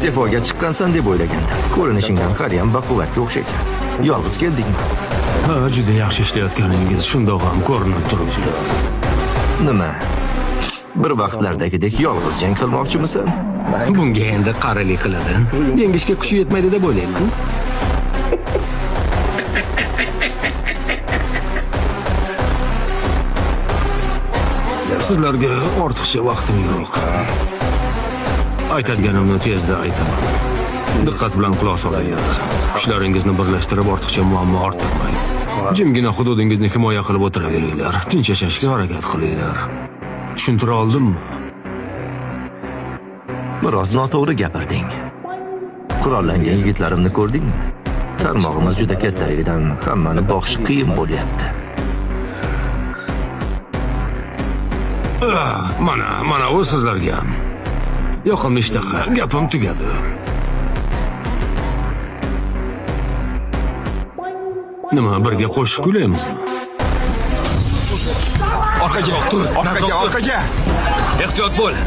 Iste'foga chiqqansan deb o'ylagandim. Ko'rinishingdan qariyam baquvvatga o'xshaysan. Yolg'iz keldingmi? Ha, juda yaxshi ishlayotganingiz shundoq ham ko'rinib turibdi. Nima? Bir vaqtlardagidek yolg'iz jang qilmoqchimisan? Bunga endi qarilik qiladi. Yengishga kuchi yetmaydi deb o'ylayman. Sizlarga ortiqcha vaqtim yo'q. Aytadiganimni tezda aytaman. Diqqat bilan quloq solinglar. Kuchlaringizni birlashtirib ortiqcha muammo orttirmang. Jimgina hududingizni himoya qilib o'tiraveringlar. Tinch yashashga harakat qilinglar. Tushuntira oldimmi? Biroz noto'g'ri gapirding. Qurollangan yigitlarimni ko'rdingmi? Tarmog'imiz juda kattaligidan hammani boqish qiyin bo'lyapti. Mana u sizlarga. Yoqimli ishtaqa, gapim tugadi. Nima, birga qo'shiq kuylaymizmi? Orqaga, orqaga. Ehtiyot bo'l.